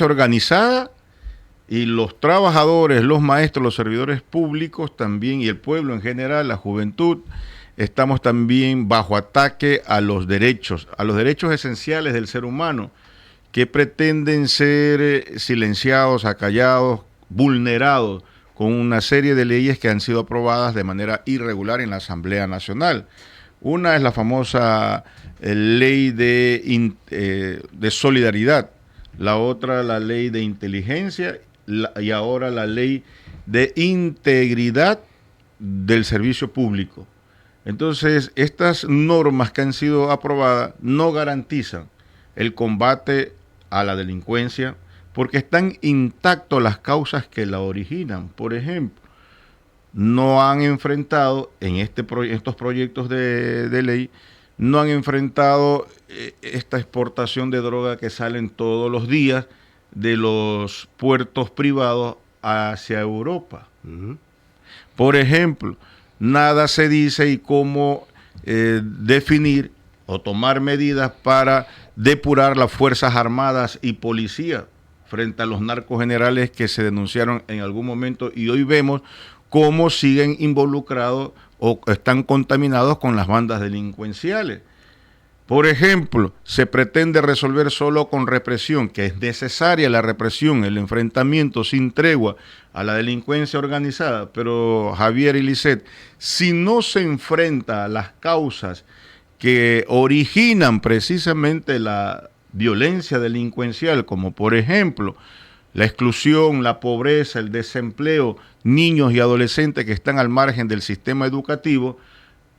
organizada y los trabajadores, los maestros, los servidores públicos también y el pueblo en general, la juventud, estamos también bajo ataque a los derechos esenciales del ser humano que pretenden ser silenciados, acallados, vulnerados con una serie de leyes que han sido aprobadas de manera irregular en la Asamblea Nacional. Una es la famosa ley de solidaridad, la otra la ley de inteligencia y ahora la ley de integridad del servicio público. Entonces, estas normas que han sido aprobadas no garantizan el combate a la delincuencia porque están intactas las causas que la originan. Por ejemplo, no han enfrentado en estos proyectos de ley, no han enfrentado esta exportación de droga que salen todos los días de los puertos privados hacia Europa. Por ejemplo, nada se dice y cómo definir o tomar medidas para depurar las Fuerzas Armadas y Policía frente a los narcos generales que se denunciaron en algún momento y hoy vemos cómo siguen involucrados o están contaminados con las bandas delincuenciales. Por ejemplo, se pretende resolver solo con represión, que es necesaria la represión, el enfrentamiento sin tregua a la delincuencia organizada, pero Javier y Lisset, si no se enfrenta a las causas que originan precisamente la violencia delincuencial, como por ejemplo la exclusión, la pobreza, el desempleo, niños y adolescentes que están al margen del sistema educativo,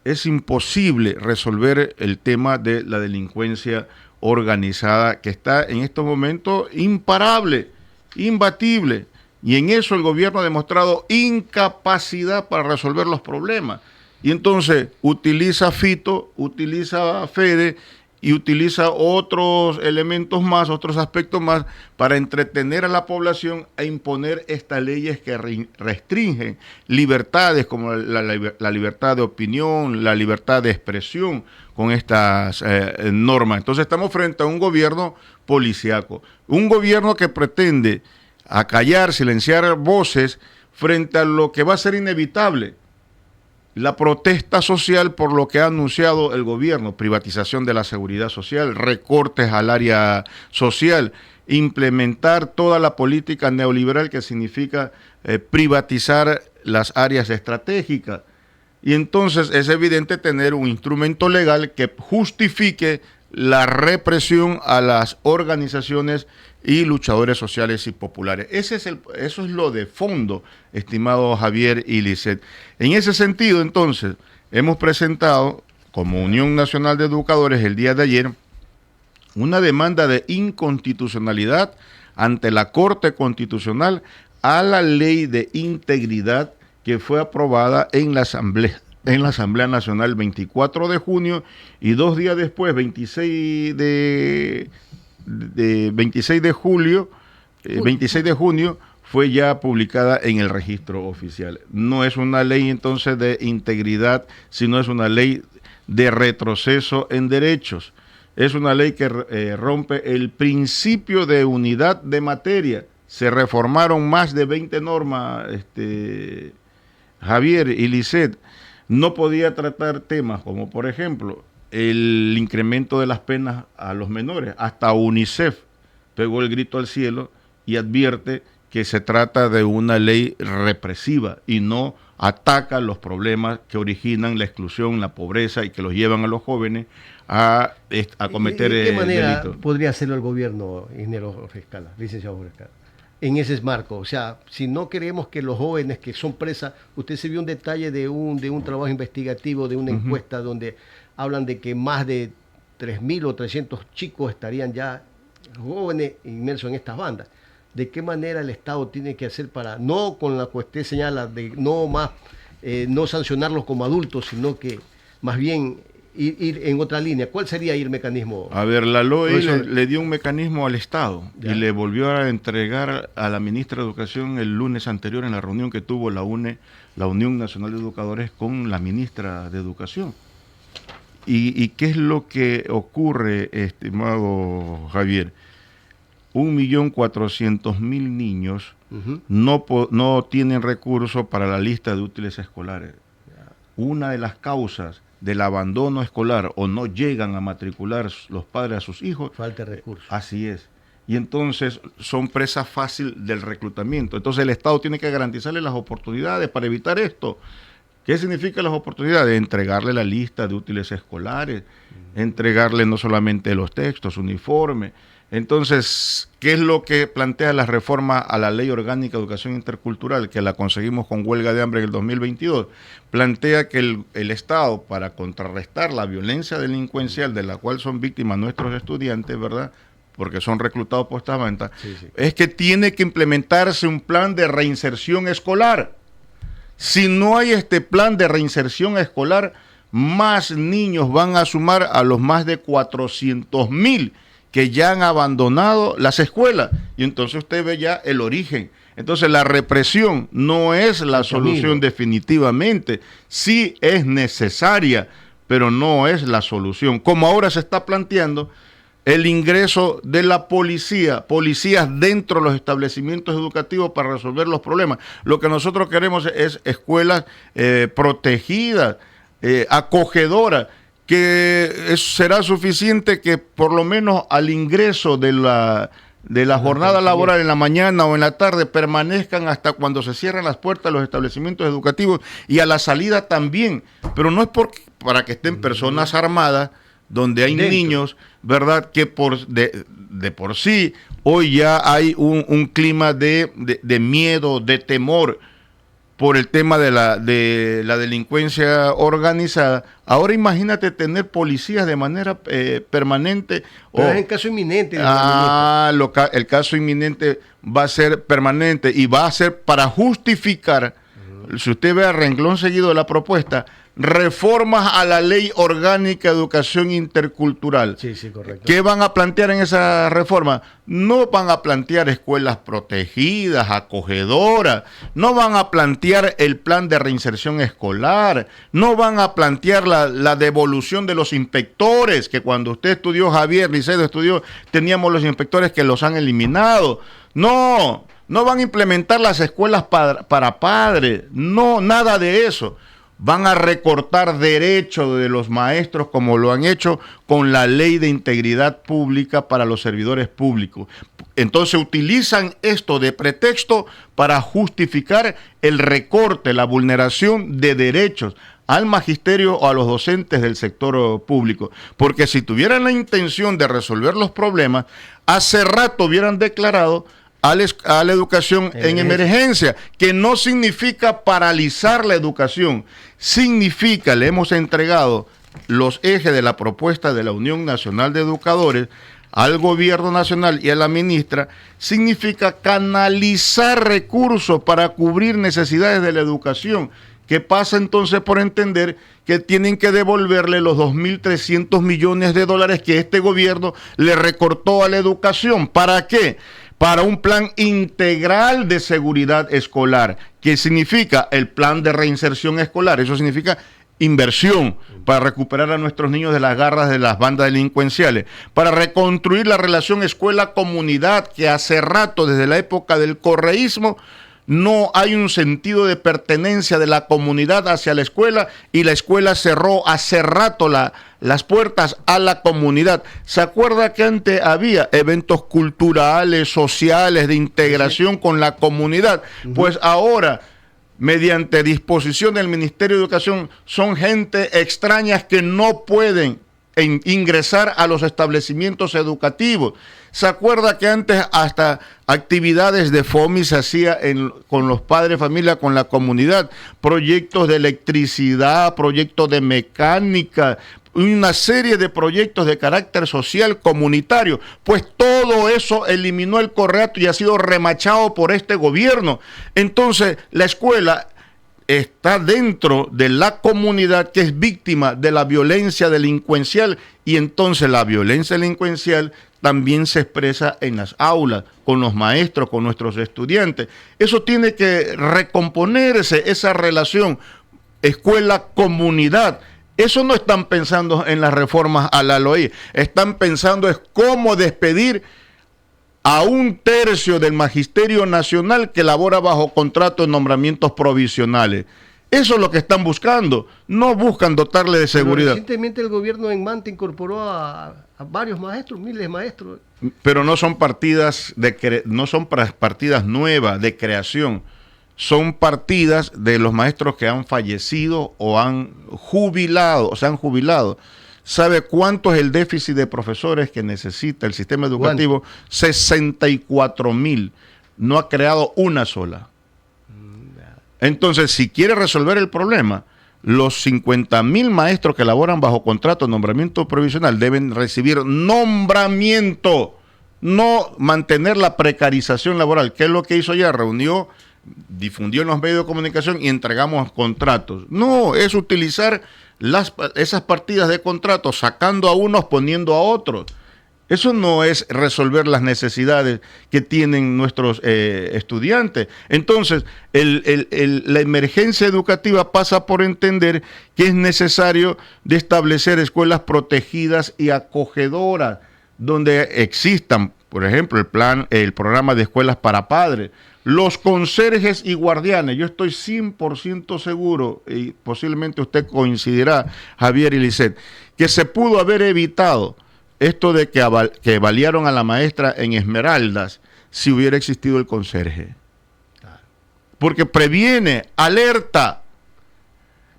es imposible resolver el tema de la delincuencia organizada que está en estos momentos imparable, imbatible. Y en eso el gobierno ha demostrado incapacidad para resolver los problemas. Y entonces utiliza Fito, utiliza Fede y utiliza otros elementos más, otros aspectos más para entretener a la población a imponer estas leyes que restringen libertades como la libertad de opinión, la libertad de expresión con estas normas. Entonces estamos frente a un gobierno policíaco, un gobierno que pretende acallar, silenciar voces frente a lo que va a ser inevitable. La protesta social por lo que ha anunciado el gobierno, privatización de la seguridad social, recortes al área social, implementar toda la política neoliberal que significa privatizar las áreas estratégicas. Y entonces es evidente tener un instrumento legal que justifique la represión a las organizaciones y luchadores sociales y populares. Eso es lo de fondo, estimado Javier y Lisset. En ese sentido, entonces, hemos presentado, como Unión Nacional de Educadores, el día de ayer, una demanda de inconstitucionalidad ante la Corte Constitucional a la Ley de Integridad que fue aprobada en la Asamblea Nacional el 24 de junio y 2 días después, 26 de julio, 26 de junio, fue ya publicada en el registro oficial. No es una ley entonces de integridad, sino es una ley de retroceso en derechos. Es una ley que rompe el principio de unidad de materia. Se reformaron más de 20 normas, Javier y Lisset. No podía tratar temas como, por ejemplo, el incremento de las penas a los menores. Hasta UNICEF pegó el grito al cielo y advierte que se trata de una ley represiva y no ataca los problemas que originan la exclusión, la pobreza y que los llevan a los jóvenes a cometer delitos. ¿De qué manera podría hacerlo el gobierno, ingeniero Rescala, licenciado Rescala, en ese marco? O sea, si no queremos que los jóvenes que son presas, usted se vio un detalle de un trabajo investigativo, de una encuesta donde hablan de que más de 3.000 o 300 chicos estarían ya jóvenes inmersos en estas bandas. ¿De qué manera el Estado tiene que hacer para, no con la que usted señala, de no más, no sancionarlos como adultos, sino que más bien ir en otra línea? ¿Cuál sería ahí el mecanismo? A ver, la LOE le dio un mecanismo al Estado y le volvió a entregar a la ministra de Educación el lunes anterior en la reunión que tuvo la Unión Nacional de Educadores con la ministra de Educación. ¿Y qué es lo que ocurre, estimado Javier? 1.400.000 niños no tienen recursos para la lista de útiles escolares. Una de las causas del abandono escolar o no llegan a matricular los padres a sus hijos. Falta de recursos. Así es. Y entonces son presa fácil del reclutamiento. Entonces el Estado tiene que garantizarle las oportunidades para evitar esto. ¿Qué significa las oportunidades? Entregarle la lista de útiles escolares, entregarle no solamente los textos, uniforme. Entonces, ¿qué es lo que plantea la reforma a la Ley Orgánica de Educación Intercultural, que la conseguimos con huelga de hambre en el 2022? Plantea que el Estado, para contrarrestar la violencia delincuencial de la cual son víctimas nuestros estudiantes, ¿verdad?, porque son reclutados por esta venta, es que tiene que implementarse un plan de reinserción escolar. Si no hay este plan de reinserción escolar, más niños van a sumar a los más de 400.000 que ya han abandonado las escuelas. Y entonces usted ve ya el origen. Entonces la represión no es la solución definitivamente. Sí es necesaria, pero no es la solución. Como ahora se está planteando el ingreso de la policías dentro de los establecimientos educativos para resolver los problemas. Lo que nosotros queremos es escuelas protegidas, acogedoras, que será suficiente que por lo menos al ingreso de la jornada laboral en la mañana o en la tarde permanezcan hasta cuando se cierran las puertas de los establecimientos educativos, y a la salida también, pero no es para que estén personas armadas donde hay niños, ¿verdad?, que de por sí hoy ya hay un clima de miedo, de temor por el tema de la delincuencia organizada. Ahora imagínate tener policías de manera permanente. Pero es en caso inminente. El caso inminente va a ser permanente y va a ser para justificar, si usted ve a renglón seguido de la propuesta, reformas a la Ley Orgánica de Educación Intercultural. Sí, correcto. ¿Qué van a plantear en esa reforma? No van a plantear escuelas protegidas, acogedoras, no van a plantear el plan de reinserción escolar, no van a plantear la devolución de los inspectores, que cuando usted estudió, Javier Licedo estudió, teníamos los inspectores que los han eliminado. No van a implementar las escuelas para padres, no, nada de eso. Van a recortar derechos de los maestros como lo han hecho con la Ley de Integridad Pública para los servidores públicos. Entonces utilizan esto de pretexto para justificar el recorte, la vulneración de derechos al magisterio o a los docentes del sector público. Porque si tuvieran la intención de resolver los problemas, hace rato hubieran declarado a la educación en emergencia, que no significa paralizar la educación, significa, le hemos entregado los ejes de la propuesta de la Unión Nacional de Educadores al gobierno nacional y a la ministra, significa canalizar recursos para cubrir necesidades de la educación, que pasa entonces por entender que tienen que devolverle los 2.300 millones de dólares que este gobierno le recortó a la educación. ¿Para qué? Para un plan integral de seguridad escolar, que significa el plan de reinserción escolar. Eso significa inversión para recuperar a nuestros niños de las garras de las bandas delincuenciales, para reconstruir la relación escuela-comunidad, que hace rato, desde la época del correísmo, no hay un sentido de pertenencia de la comunidad hacia la escuela, y la escuela cerró hace rato las puertas a la comunidad. ¿Se acuerda que antes había eventos culturales, sociales, de integración con la comunidad? Pues ahora, mediante disposición del Ministerio de Educación, son gente extrañas que no pueden ingresar a los establecimientos educativos. ¿Se acuerda que antes hasta actividades de FOMI se hacía con los padres de familia, con la comunidad? Proyectos de electricidad, proyectos de mecánica, una serie de proyectos de carácter social comunitario. Pues todo eso eliminó el Correato y ha sido remachado por este gobierno. Entonces, la escuela está dentro de la comunidad que es víctima de la violencia delincuencial, y entonces la violencia delincuencial también se expresa en las aulas, con los maestros, con nuestros estudiantes. Eso tiene que recomponerse, esa relación escuela-comunidad. Eso no están pensando en las reformas a la LOI, están pensando es cómo despedir a 1/3 del Magisterio Nacional que labora bajo contrato de nombramientos provisionales. Eso es lo que están buscando. No buscan dotarle de seguridad. Pero recientemente el gobierno en Manta incorporó a varios maestros, miles de maestros. Pero no son partidas partidas nuevas de creación. Son partidas de los maestros que han fallecido o han jubilado, o se han jubilado. ¿Sabe cuánto es el déficit de profesores que necesita el sistema educativo? ¿Cuánto? 64,000. No ha creado una sola. Entonces, si quiere resolver el problema, los 50,000 maestros que laboran bajo contrato de nombramiento provisional deben recibir nombramiento, no mantener la precarización laboral. ¿Qué es lo que hizo ella? Reunió, difundió en los medios de comunicación y entregamos contratos. No, es utilizar esas partidas de contratos, sacando a unos, poniendo a otros. Eso no es resolver las necesidades que tienen nuestros estudiantes. Entonces, la emergencia educativa pasa por entender que es necesario de establecer escuelas protegidas y acogedoras, donde existan, por ejemplo, el programa de escuelas para padres, los conserjes y guardianes. Yo estoy 100% seguro, y posiblemente usted coincidirá, Javier y Lisset, que se pudo haber evitado esto de que balearon a la maestra en Esmeraldas si hubiera existido el conserje. Porque previene, alerta.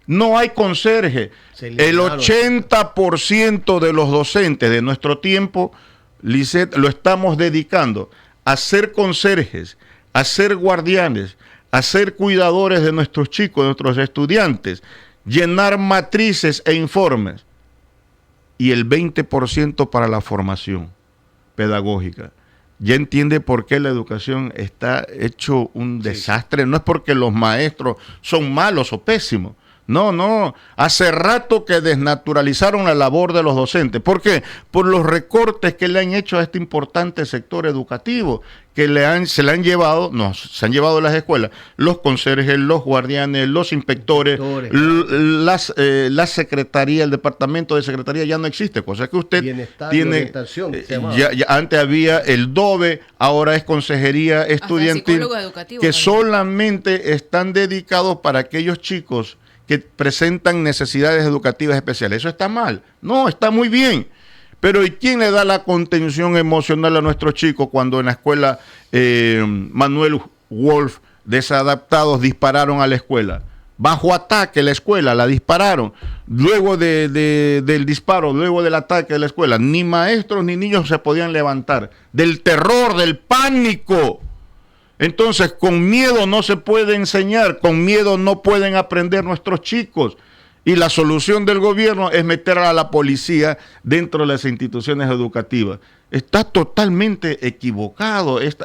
No hay conserje. El 80% de los docentes de nuestro tiempo, Lisset, lo estamos dedicando a ser conserjes, a ser guardianes, a ser cuidadores de nuestros chicos, de nuestros estudiantes, llenar matrices e informes. Y el 20% para la formación pedagógica. Ya entiende por qué la educación está hecho un desastre. No es porque los maestros son malos o pésimos. No. Hace rato que desnaturalizaron la labor de los docentes. ¿Por qué? Por los recortes que le han hecho a este importante sector educativo, que se han llevado las escuelas, los conserjes, los guardianes, los inspectores, la secretaría, el departamento de secretaría ya no existe, cosa que usted tiene. Ya antes había el DOBE, ahora es consejería estudiantil, que solamente están dedicados para aquellos chicos que presentan necesidades educativas especiales. ¿Eso está mal? No, está muy bien. Pero ¿y quién le da la contención emocional a nuestros chicos cuando en la escuela Manuel Wolf, desadaptados, dispararon a la escuela? Bajo ataque la escuela, la dispararon. Luego del disparo, luego del ataque de la escuela, ni maestros ni niños se podían levantar. Del terror, del pánico. Entonces, con miedo no se puede enseñar, con miedo no pueden aprender nuestros chicos. Y la solución del gobierno es meter a la policía dentro de las instituciones educativas. Está totalmente equivocado este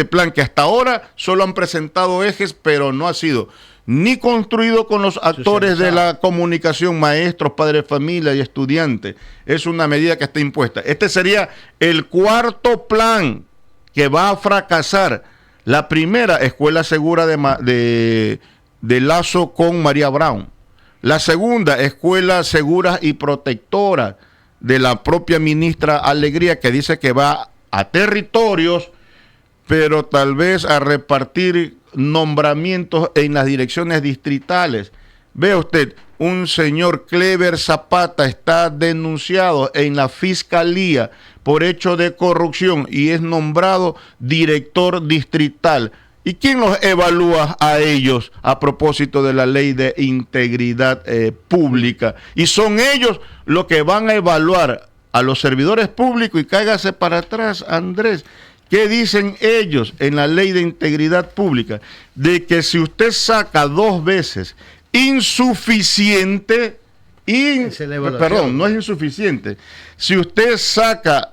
plan, que hasta ahora solo han presentado ejes, pero no ha sido ni construido con los actores de la comunicación, maestros, padres de familia y estudiantes. Es una medida que está impuesta. Este sería el cuarto plan que va a fracasar. La primera, escuela segura de Lazo con María Brown. La segunda, escuelas seguras y protectoras de la propia ministra Alegría, que dice que va a territorios, pero tal vez a repartir nombramientos en las direcciones distritales. Vea usted, un señor Clever Zapata está denunciado en la fiscalía por hecho de corrupción y es nombrado director distrital. ¿Y quién los evalúa a ellos a propósito de la ley de integridad pública? Y son ellos los que van a evaluar a los servidores públicos. Y cáigase para atrás, Andrés. ¿Qué dicen ellos en la ley de integridad pública? De que si usted saca 2 veces insuficiente, perdón, no es insuficiente. Si usted saca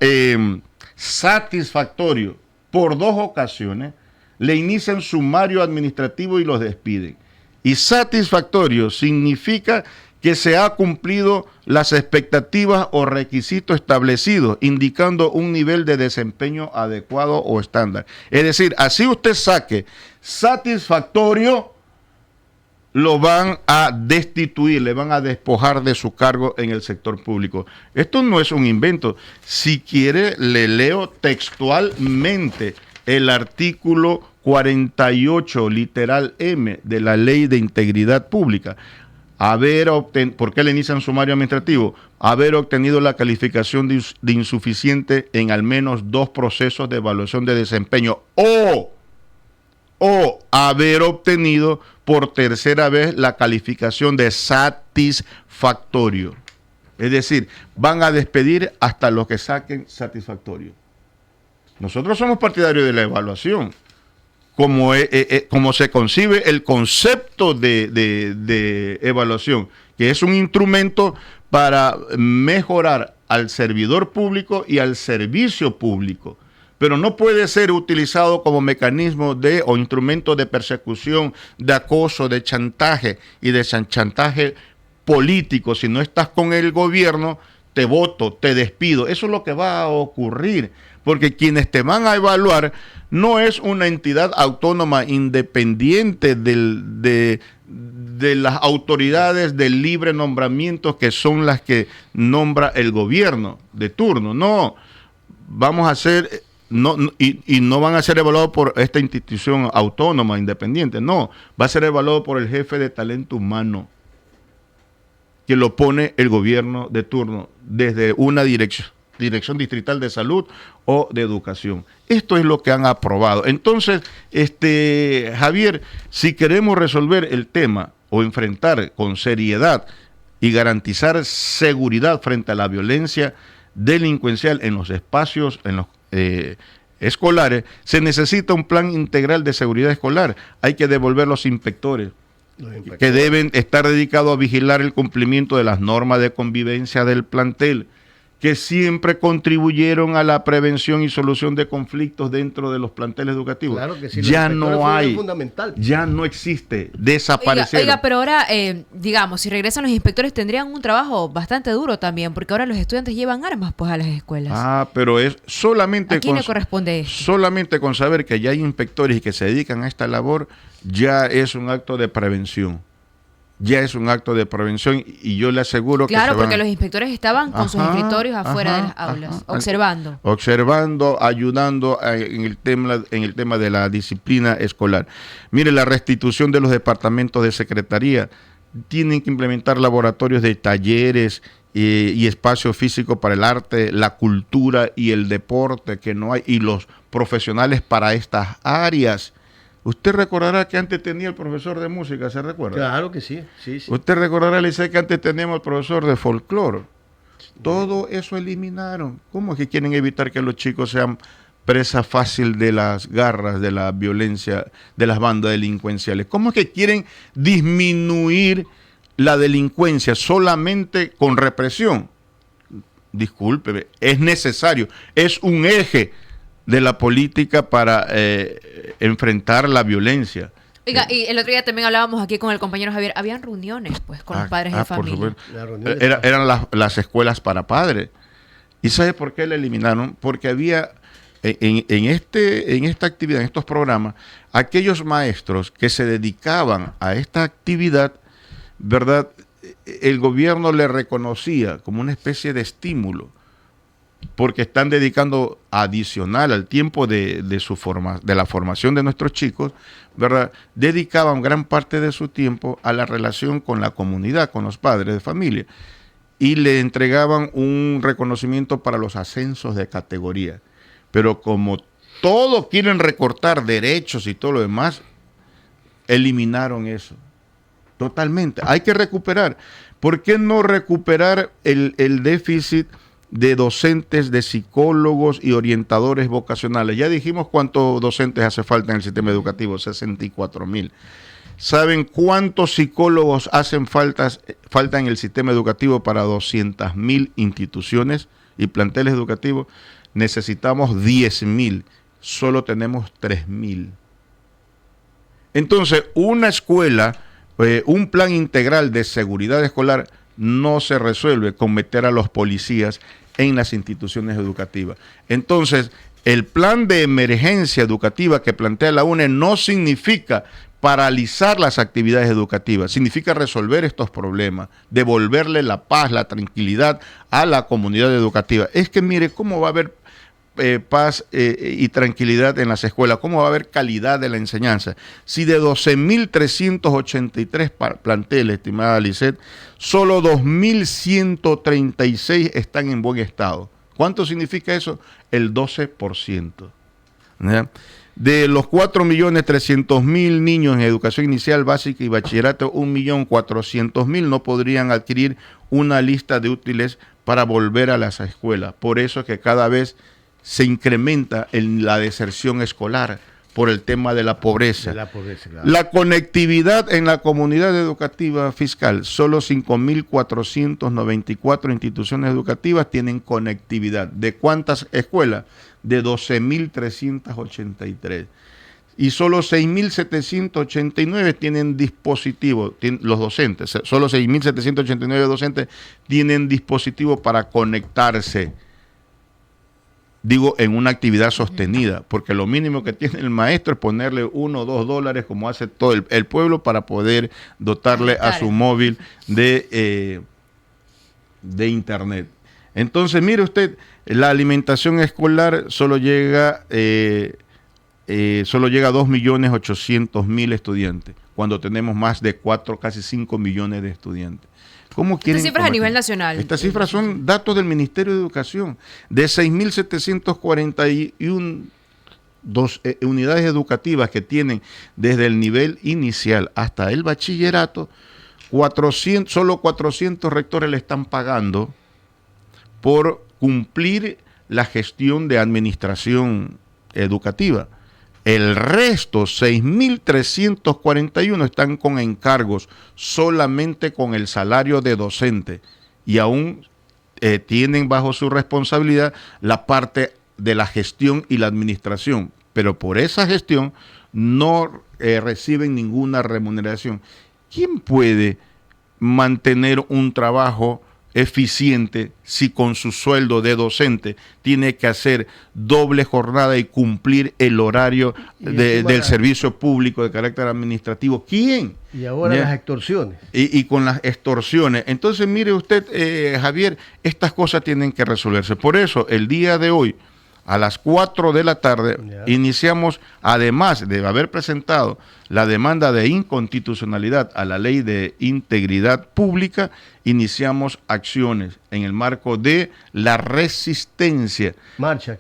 satisfactorio por 2 ocasiones, le inician sumario administrativo y los despiden. Y satisfactorio significa que se ha cumplido las expectativas o requisitos establecidos, indicando un nivel de desempeño adecuado o estándar. Es decir, así usted saque satisfactorio, lo van a destituir, le van a despojar de su cargo en el sector público. Esto no es un invento. Si quiere, le leo textualmente el artículo 48, literal M, de la Ley de Integridad Pública. ¿Por qué le inician sumario administrativo? Haber obtenido la calificación de insuficiente en al menos 2 procesos de evaluación de desempeño o haber obtenido por tercera vez la calificación de satisfactorio. Es decir, van a despedir hasta los que saquen satisfactorio. Nosotros somos partidarios de la evaluación. Como se concibe el concepto de evaluación, que es un instrumento para mejorar al servidor público y al servicio público, pero no puede ser utilizado como mecanismo o instrumento de persecución, de acoso, de chantaje y de chantaje político. Si no estás con el gobierno, te voto, te despido. Eso es lo que va a ocurrir, porque quienes te van a evaluar no es una entidad autónoma independiente de las autoridades de libre nombramiento, que son las que nombra el gobierno de turno. No, vamos a hacer, no van a ser evaluados por esta institución autónoma independiente, no, va a ser evaluado por el jefe de talento humano, que lo pone el gobierno de turno desde una dirección distrital de salud o de educación. Esto es lo que han aprobado. Entonces, Javier, si queremos resolver el tema o enfrentar con seriedad y garantizar seguridad frente a la violencia delincuencial en los espacios escolares, se necesita un plan integral de seguridad escolar. Hay que devolver los inspectores, que deben estar dedicados a vigilar el cumplimiento de las normas de convivencia del plantel, que siempre contribuyeron a la prevención y solución de conflictos dentro de los planteles educativos. Claro que sí, ya no hay, fundamental. Ya no existe, desaparecieron. Oiga, pero ahora, digamos, si regresan los inspectores tendrían un trabajo bastante duro también, porque ahora los estudiantes llevan armas pues a las escuelas. Pero es solamente ¿a quién le corresponde esto? Solamente con saber que ya hay inspectores y que se dedican a esta labor, ya es un acto de prevención. Ya es un acto de prevención y yo le aseguro claro, que porque los inspectores estaban con sus escritorios afuera de las aulas, observando, ayudando en el tema de la disciplina escolar. Mire, la restitución de los departamentos de secretaría, tienen que implementar laboratorios de talleres y espacio físico para el arte, la cultura y el deporte, que no hay, y los profesionales para estas áreas. Usted recordará que antes tenía el profesor de música, ¿se recuerda? Claro que sí, sí. Usted recordará, Licey, que antes teníamos el profesor de folclore. Todo eso eliminaron. ¿Cómo es que quieren evitar que los chicos sean presa fácil de las garras, de la violencia, de las bandas delincuenciales? ¿Cómo es que quieren disminuir la delincuencia solamente con represión? Discúlpeme, es necesario, es un eje de la política para enfrentar la violencia. Oiga, y el otro día también hablábamos aquí con el compañero Javier, habían reuniones pues con los padres de familia. Eran las escuelas para padres. ¿Y sabe por qué la eliminaron? Porque había en esta actividad, en estos programas, aquellos maestros que se dedicaban a esta actividad, ¿verdad? El gobierno le reconocía como una especie de estímulo, porque están dedicando adicional al tiempo de la formación de nuestros chicos, ¿verdad? Dedicaban gran parte de su tiempo a la relación con la comunidad, con los padres de familia, y le entregaban un reconocimiento para los ascensos de categoría. Pero como todos quieren recortar derechos y todo lo demás, eliminaron eso totalmente. Hay que recuperar. ¿Por qué no recuperar el déficit de docentes, de psicólogos y orientadores vocacionales? Ya dijimos cuántos docentes hace falta en el sistema educativo, 64,000. ¿Saben cuántos psicólogos hacen falta en el sistema educativo para 200,000 instituciones y planteles educativos? Necesitamos 10,000, solo tenemos 3,000. Entonces, una escuela, un plan integral de seguridad escolar no se resuelve con meter a los policías en las instituciones educativas. Entonces, el plan de emergencia educativa que plantea la UNE no significa paralizar las actividades educativas, significa resolver estos problemas, devolverle la paz, la tranquilidad a la comunidad educativa. Es que mire cómo va a haber paz y tranquilidad en las escuelas, cómo va a haber calidad de la enseñanza. Si de 12.383 planteles, estimada Lisset, solo 2.136 están en buen estado. ¿Cuánto significa eso? El 12%. ¿Ya? De los 4.300.000 niños en educación inicial, básica y bachillerato, 1.400.000 no podrían adquirir una lista de útiles para volver a las escuelas. Por eso es que cada vez se incrementa en la deserción escolar por el tema de la pobreza. Claro. La conectividad en la comunidad educativa fiscal, solo 5.494 instituciones educativas tienen conectividad. ¿De cuántas escuelas? De 12.383. Y solo 6.789 tienen dispositivos, los docentes, solo 6.789 docentes tienen dispositivos para conectarse. Digo, en una actividad sostenida, porque lo mínimo que tiene el maestro es ponerle $1 o $2, como hace todo el pueblo, para poder dotarle a su móvil de internet. Entonces, mire usted, la alimentación escolar solo llega a 2.800.000 estudiantes, cuando tenemos más de 4, casi 5 millones de estudiantes. ¿Cómo quieren? Estas cifras a nivel nacional. Estas cifras son datos del Ministerio de Educación. De 6.741 unidades educativas que tienen desde el nivel inicial hasta el bachillerato, solo 400 rectores le están pagando por cumplir la gestión de administración educativa. El resto, 6.341, están con encargos, solamente con el salario de docente, y aún tienen bajo su responsabilidad la parte de la gestión y la administración, pero por esa gestión no reciben ninguna remuneración. ¿Quién puede mantener un trabajo eficiente si con su sueldo de docente tiene que hacer doble jornada y cumplir el horario del servicio público de carácter administrativo? ¿Quién? Y ahora las extorsiones. Y con las extorsiones. Entonces, mire usted, Javier, estas cosas tienen que resolverse. Por eso, el día de hoy, a las 4 de la tarde, iniciamos, además de haber presentado la demanda de inconstitucionalidad a la Ley de Integridad Pública, iniciamos acciones en el marco de la resistencia. Marcha.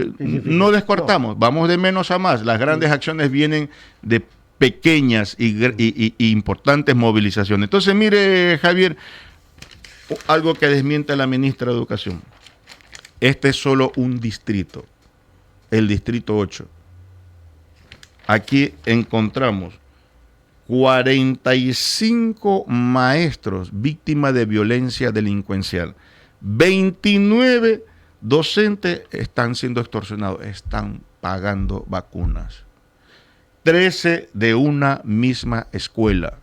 No descortamos, vamos de menos a más. Las grandes acciones vienen de pequeñas y importantes movilizaciones. Entonces, mire, Javier, algo que desmiente a la ministra de Educación. Este es solo un distrito, el distrito 8. Aquí encontramos 45 maestros víctimas de violencia delincuencial. 29 docentes están siendo extorsionados, están pagando vacunas. 13 de una misma escuela.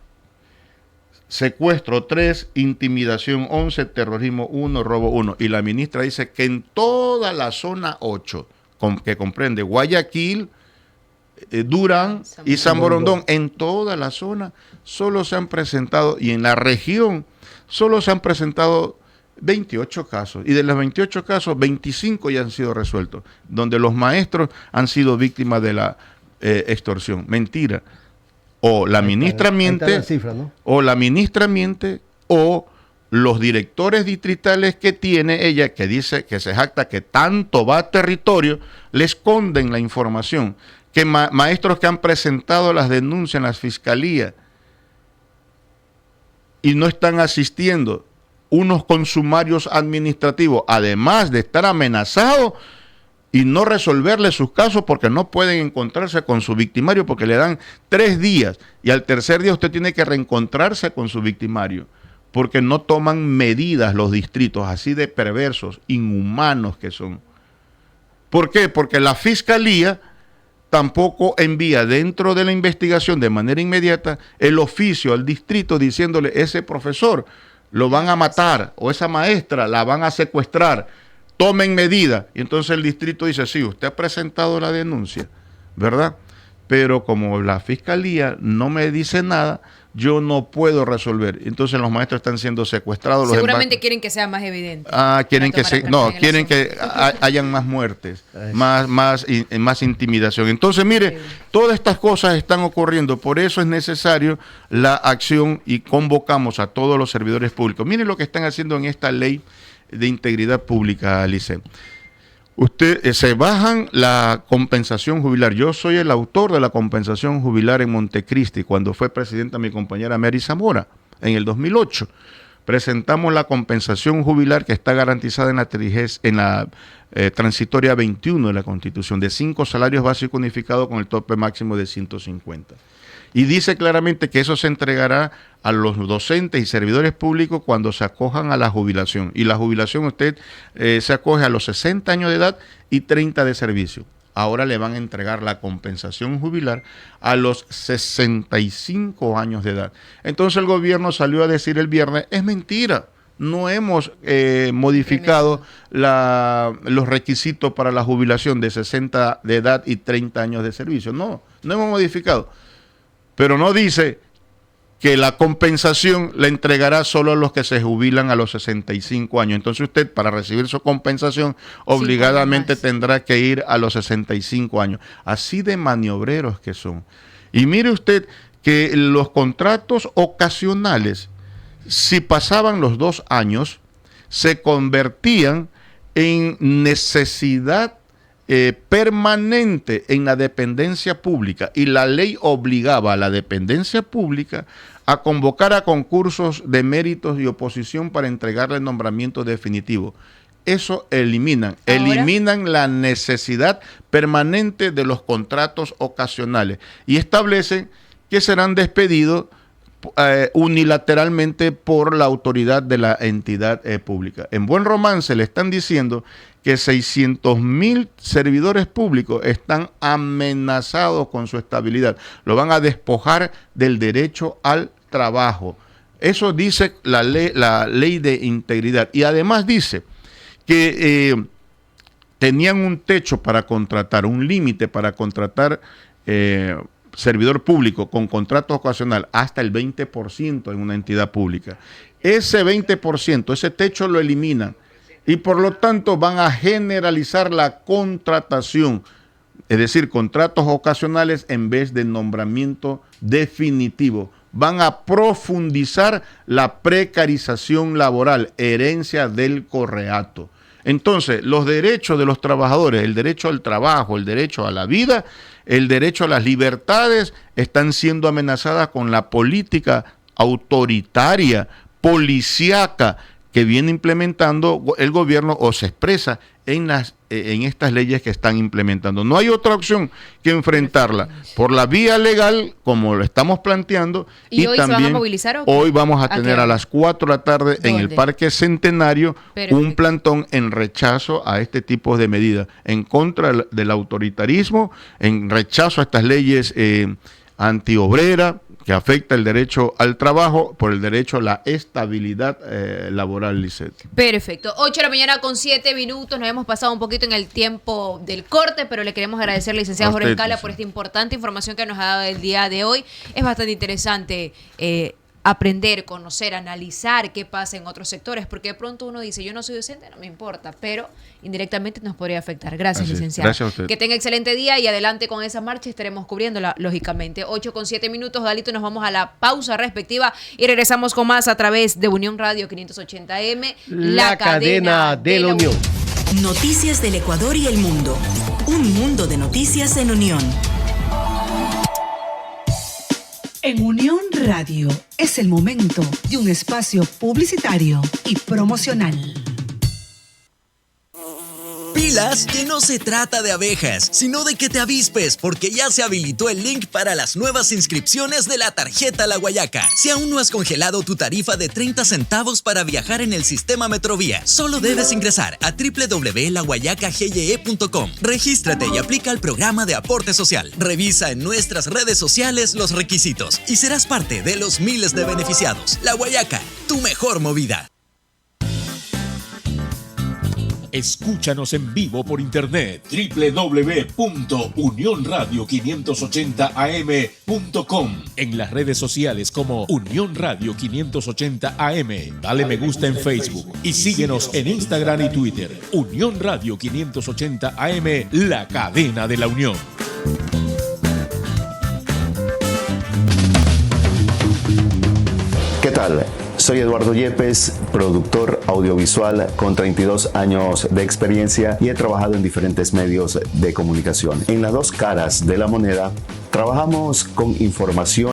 Secuestro 3, intimidación 11, terrorismo 1, robo 1. Y la ministra dice que en toda la zona 8, que comprende Guayaquil, Durán y San Borondón, en toda la zona solo se han presentado, y en la región solo se han presentado 28 casos. Y de los 28 casos, 25 ya han sido resueltos, donde los maestros han sido víctimas de la extorsión. Mentira. O la ministra miente, o la ministra miente, o los directores distritales que tiene ella, que dice que se jacta que tanto va a territorio, le esconden la información. Que maestros que han presentado las denuncias en las fiscalías y no están asistiendo, unos consumarios administrativos, además de estar amenazados y no resolverle sus casos porque no pueden encontrarse con su victimario, porque le dan 3 días y al tercer día usted tiene que reencontrarse con su victimario, porque no toman medidas los distritos, así de perversos, inhumanos que son. ¿Por qué? Porque la fiscalía tampoco envía dentro de la investigación de manera inmediata el oficio al distrito diciéndole: ese profesor lo van a matar o esa maestra la van a secuestrar, tomen medida. Y entonces el distrito dice: sí, usted ha presentado la denuncia, ¿verdad? pero como la fiscalía no me dice nada, yo no puedo resolver. Entonces los maestros están siendo secuestrados. Seguramente quieren que sea más evidente. Quieren que hayan más muertes, más intimidación. Entonces, mire, todas estas cosas están ocurriendo. Por eso es necesario la acción y convocamos a todos los servidores públicos. Miren lo que están haciendo en esta ley de integridad pública, Alice. Se bajan la compensación jubilar. Yo soy el autor de la compensación jubilar en Montecristi, cuando fue presidenta mi compañera Mary Zamora, en el 2008. Presentamos la compensación jubilar que está garantizada en la transitoria 21 de la Constitución, de 5 salarios básicos unificados con el tope máximo de 150. Y dice claramente que eso se entregará a los docentes y servidores públicos cuando se acojan a la jubilación. Y la jubilación usted se acoge a los 60 años de edad y 30 de servicio. Ahora le van a entregar la compensación jubilar a los 65 años de edad. Entonces el gobierno salió a decir el viernes, es mentira. No hemos modificado los requisitos para la jubilación de 60 de edad y 30 años de servicio. No hemos modificado. Pero no dice que la compensación la entregará solo a los que se jubilan a los 65 años. Entonces usted, para recibir su compensación, obligadamente tendrá que ir a los 65 años. Así de maniobreros que son. Y mire usted que los contratos ocasionales, si pasaban los 2 años, se convertían en necesidad permanente en la dependencia pública, y la ley obligaba a la dependencia pública a convocar a concursos de méritos y oposición para entregarle el nombramiento definitivo. Eso eliminan la necesidad permanente de los contratos ocasionales y establecen que serán despedidos unilateralmente por la autoridad de la entidad pública. En buen romance le están diciendo que 600,000 servidores públicos están amenazados con su estabilidad. Lo van a despojar del derecho al trabajo. Eso dice la ley de integridad. Y además dice que tenían un techo para contratar, un límite para contratar servidor público con contrato ocasional hasta el 20% en una entidad pública. Ese 20%, ese techo lo eliminan y por lo tanto van a generalizar la contratación, es decir, contratos ocasionales en vez de nombramiento definitivo. Van a profundizar la precarización laboral, herencia del correato. Entonces, los derechos de los trabajadores, el derecho al trabajo, el derecho a la vida, el derecho a las libertades, están siendo amenazadas con la política autoritaria, policíaca, que viene implementando el gobierno o se expresa en estas leyes que están implementando. No hay otra opción que enfrentarla por la vía legal, como lo estamos planteando. ¿Y hoy también se van a movilizar o qué? Hoy vamos a tener a las 4 de la tarde en el Parque Centenario un plantón en rechazo a este tipo de medidas, en contra del autoritarismo, en rechazo a estas leyes antiobreras, que afecta el derecho al trabajo, por el derecho a la estabilidad laboral, Lisset. Perfecto. 8:07 a.m. Nos hemos pasado un poquito en el tiempo del corte, pero le queremos agradecer, licenciado Jorge Escala, por esta importante información que nos ha dado el día de hoy. Es bastante interesante aprender, conocer, analizar qué pasa en otros sectores, porque de pronto uno dice, yo no soy docente, no me importa, pero indirectamente nos podría afectar. Gracias, licenciado. Gracias a usted. Que tenga excelente día y adelante con esa marcha, estaremos cubriéndola, lógicamente. 8:07 a.m, Dalito, nos vamos a la pausa respectiva y regresamos con más a través de Unión Radio 580 AM, la cadena de la Unión. Noticias del Ecuador y el mundo. Un mundo de noticias en Unión. En Unión Radio es el momento de un espacio publicitario y promocional. Pilas, que no se trata de abejas, sino de que te avispes, porque ya se habilitó el link para las nuevas inscripciones de la tarjeta La Guayaca. Si aún no has congelado tu tarifa de 30 centavos para viajar en el sistema Metrovía, solo debes ingresar a www.laguayacagye.com. Regístrate y aplica el programa de aporte social. Revisa en nuestras redes sociales los requisitos y serás parte de los miles de beneficiados. La Guayaca, tu mejor movida. Escúchanos en vivo por internet www.unionradio580am.com, en las redes sociales como Unión Radio 580 AM. Dale me gusta en Facebook y síguenos en Instagram y Twitter. Unión Radio 580 AM, la cadena de la Unión. ¿Qué tal? Soy Eduardo Yepes, productor audiovisual con 32 años de experiencia y he trabajado en diferentes medios de comunicación. En las dos caras de la moneda, trabajamos con información